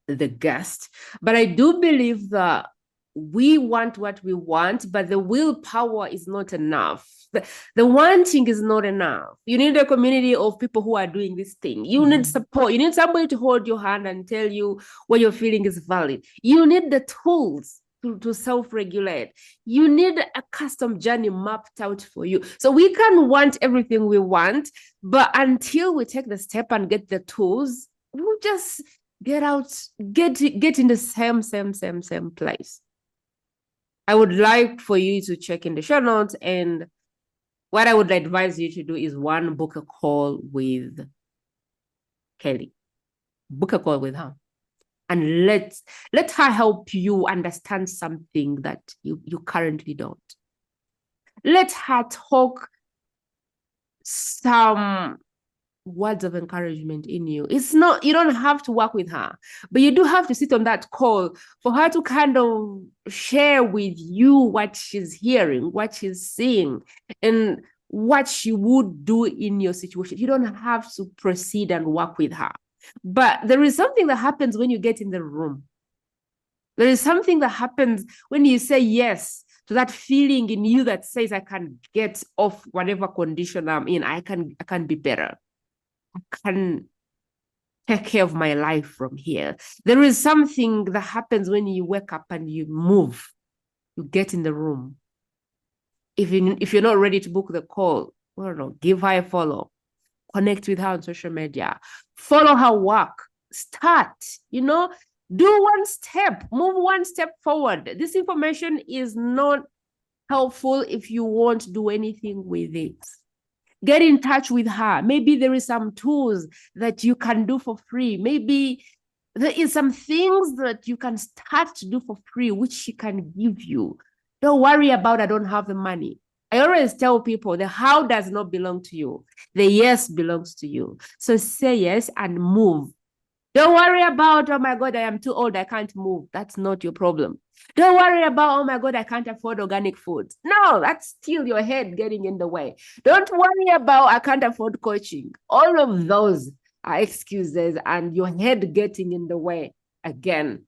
Speaker 1: the guest. But I do believe that we want what we want, but the willpower is not enough. The wanting is not enough. You need a community of people who are doing this thing. You need support. You need somebody to hold your hand and tell you what you're feeling is valid. You need the tools to self-regulate. You need a custom journey mapped out for you. So we can want everything we want, but until we take the step and get the tools, we'll just get in the same place. I would like for you to check in the show notes, and what I would advise you to do is, one, book a call with Carleigh. Book a call with her. And let her help you understand something that you currently don't. Let her talk some words of encouragement in you. It's not, you don't have to work with her, but you do have to sit on that call for her to kind of share with you what she's hearing, what she's seeing, and what she would do in your situation. You don't have to proceed and work with her. But there is something that happens when you get in the room. There is something that happens when you say yes to that feeling in you that says, I can get off whatever condition I'm in. I can be better. I can take care of my life from here. There is something that happens when you wake up and you move. You get in the room. If you're not ready to book the call, I don't know, give her a follow. Connect with her on social media. Follow her work. Start, do one step, move one step forward. This information is not helpful if you won't do anything with it. Get in touch with her. Maybe there is some tools that you can do for free. Maybe there is some things that you can start to do for free, which she can give you. Don't worry about, I don't have the money. I always tell people the how does not belong to you. The yes belongs to you. So say yes and move. Don't worry about, oh my God, I am too old, I can't move. That's not your problem. Don't worry about, oh my God, I can't afford organic food. No, that's still your head getting in the way. Don't worry about, I can't afford coaching. All of those are excuses and your head getting in the way again.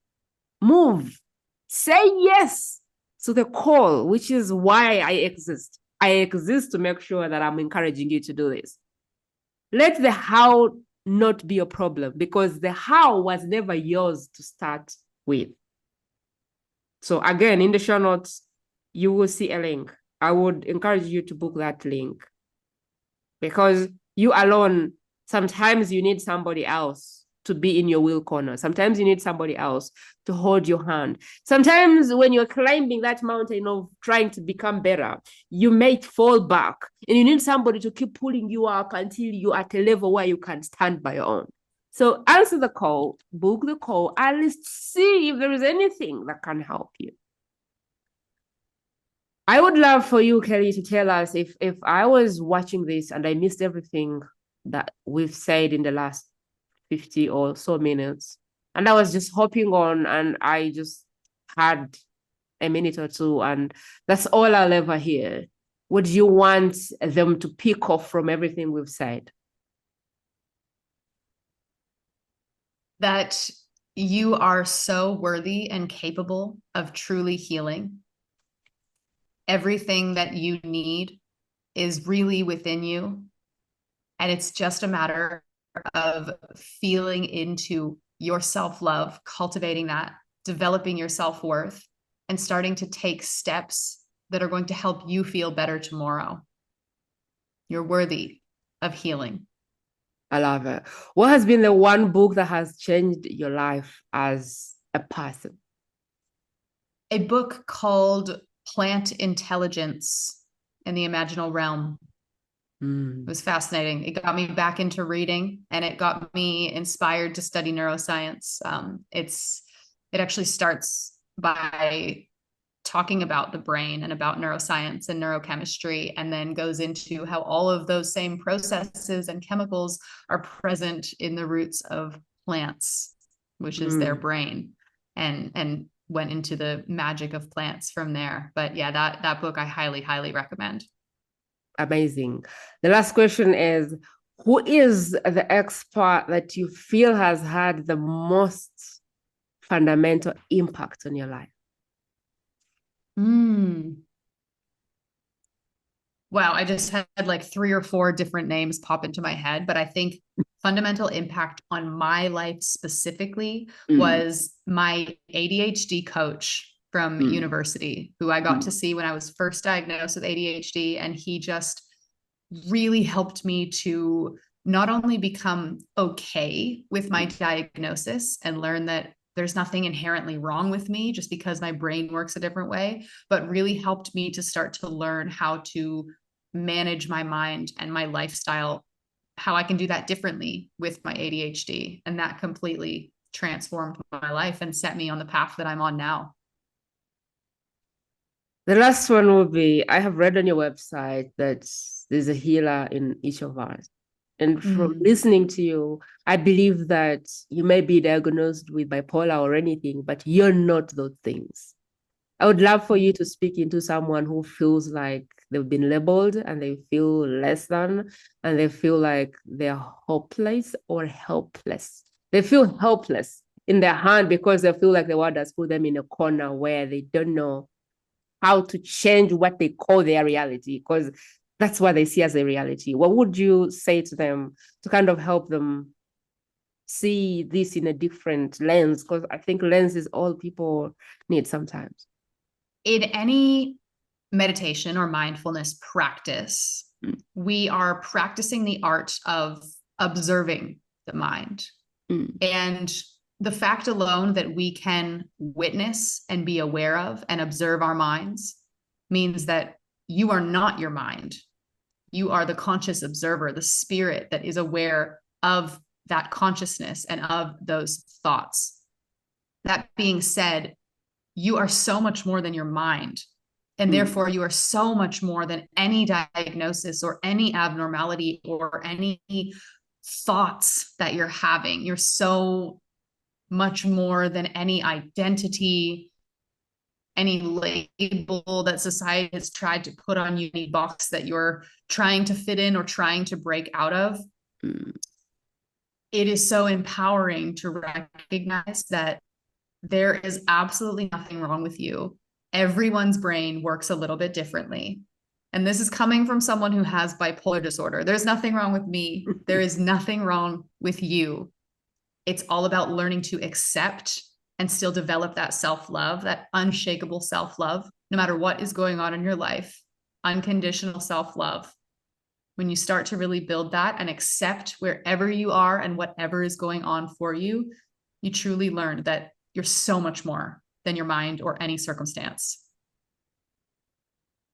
Speaker 1: Move. Say yes to the call, which is why I exist. I exist to make sure that I'm encouraging you to do this. Let the how not be a problem, because the how was never yours to start with. So again, in the show notes, you will see a link. I would encourage you to book that link, because you alone, sometimes you need somebody else to be in your wheel corner. Sometimes you need somebody else to hold your hand. Sometimes when you're climbing that mountain of trying to become better, you may fall back and you need somebody to keep pulling you up until you're at a level where you can stand by your own. So answer the call, book the call, at least see if there is anything that can help you. I would love for you, Carleigh, to tell us if I was watching this and I missed everything that we've said in the last 50 or so minutes, and I was just hopping on and I just had a minute or two and that's all I'll ever hear. Would you want them to pick off from everything we've said?
Speaker 2: That you are so worthy and capable of truly healing. Everything that you need is really within you. And it's just a matter of feeling into your self-love, cultivating that, developing your self-worth, and starting to take steps that are going to help you feel better tomorrow. You're worthy of healing.
Speaker 1: I love it. What has been the one book that has changed your life as a person?
Speaker 2: A book called Plant Intelligence in the Imaginal Realm. It was fascinating. It got me back into reading and it got me inspired to study neuroscience. It actually starts by talking about the brain and about neuroscience and neurochemistry, and then goes into how all of those same processes and chemicals are present in the roots of plants, which is their brain, and went into the magic of plants from there. But yeah, that book I highly, highly recommend.
Speaker 1: Amazing. The last question is, who is the expert that you feel has had the most fundamental impact on your life?
Speaker 2: Wow, I just had like 3 or 4 different names pop into my head, but I think fundamental impact on my life specifically was my ADHD coach from university, who I got to see when I was first diagnosed with ADHD. And he just really helped me to not only become okay with my diagnosis and learn that there's nothing inherently wrong with me just because my brain works a different way, but really helped me to start to learn how to manage my mind and my lifestyle, how I can do that differently with my ADHD. And that completely transformed my life and set me on the path that I'm on now.
Speaker 1: The last one will be, I have read on your website that there's a healer in each of us. And from listening to you, I believe that you may be diagnosed with bipolar or anything, but you're not those things. I would love for you to speak into someone who feels like they've been labeled and they feel less than, and they feel like they're hopeless or helpless. They feel helpless in their hand because they feel like the world has put them in a corner where they don't know how to change what they call their reality, because that's what they see as a reality. What would you say to them to kind of help them see this in a different lens? Because I think lens is all people need sometimes.
Speaker 2: In any meditation or mindfulness practice, we are practicing the art of observing the mind. And the fact alone that we can witness and be aware of and observe our minds means that you are not your mind. You are the conscious observer, the spirit that is aware of that consciousness and of those thoughts. That being said, you are so much more than your mind. And therefore, you are so much more than any diagnosis or any abnormality or any thoughts that you're having. You're so much more than any identity, any label that society has tried to put on you, any box that you're trying to fit in or trying to break out of. It is so empowering to recognize that there is absolutely nothing wrong with you. Everyone's brain works a little bit differently. And this is coming from someone who has bipolar disorder. There's nothing wrong with me. There is nothing wrong with you. It's all about learning to accept and still develop that self-love, that unshakable self-love, no matter what is going on in your life, unconditional self-love. when you start to really build that and accept wherever you are and whatever is going on for you, you truly learn that you're so much more than your mind or any circumstance.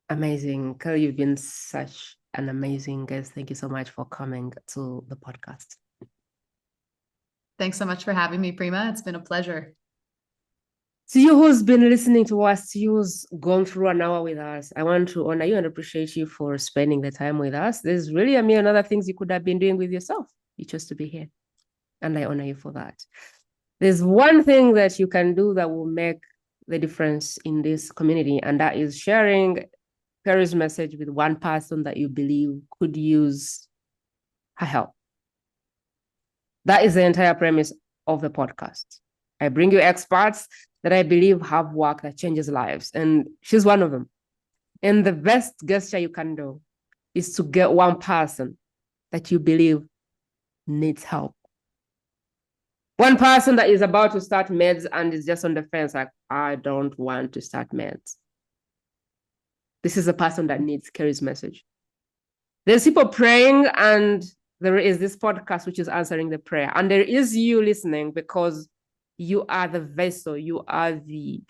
Speaker 1: Amazing. Carleigh, you've been such an amazing guest. Thank you so much for coming to the podcast.
Speaker 2: Thanks so much for having me, Prima. It's been a pleasure.
Speaker 1: To you who's been listening to us, to you who's gone through an hour with us, I want to honor you and appreciate you for spending the time with us. There's really a million other things you could have been doing with yourself. You chose to be here, and I honor you for that. There's one thing that you can do that will make the difference in this community, and that is sharing Carleigh's message with one person that you believe could use her help. That is the entire premise of the podcast. I bring you experts that I believe have work that changes lives, and she's one of them. And the best gesture you can do is to get one person that you believe needs help. One person that is about to start meds and is just on the fence, like, I don't want to start meds. This is a person that needs Carleigh's message. There's people praying, and there is this podcast which is answering the prayer. And there is you listening because you are the vessel, you are the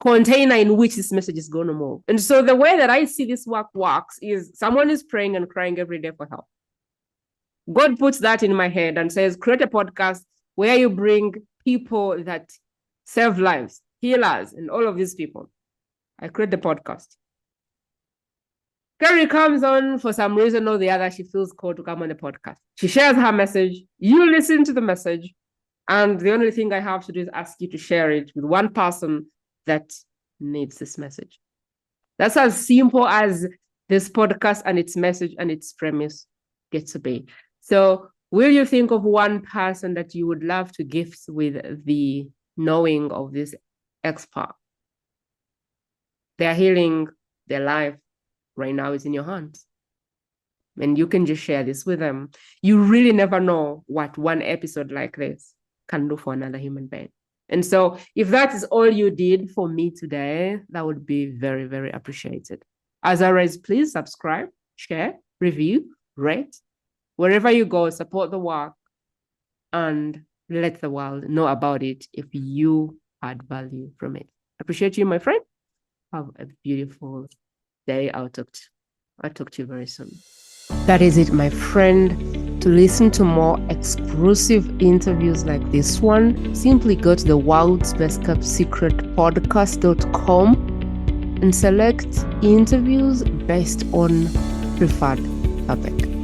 Speaker 1: container in which this message is going to move. And so the way that I see this work works is someone is praying and crying every day for help. God puts that in my head and says, create a podcast where you bring people that save lives, healers, and all of these people. I create the podcast. Carleigh comes on for some reason or the other. She feels called to come on the podcast. She shares her message. You listen to the message. And the only thing I have to do is ask you to share it with one person that needs this message. That's as simple as this podcast and its message and its premise gets to be. So will you think of one person that you would love to gift with the knowing of this expert? Their healing, their life right now is in your hands. And you can just share this with them. You really never know what one episode like this can do for another human being. And so if that is all you did for me today, that would be very, very appreciated. As always, please subscribe, share, review, rate. Wherever you go, support the work and let the world know about it if you had value from it. Appreciate you, my friend. Have a beautiful day. I'll talk to you very soon. That is it, my friend. To listen to more exclusive interviews like this one, simply go to the World's Best Kept Secret podcast.com and select interviews based on preferred topic.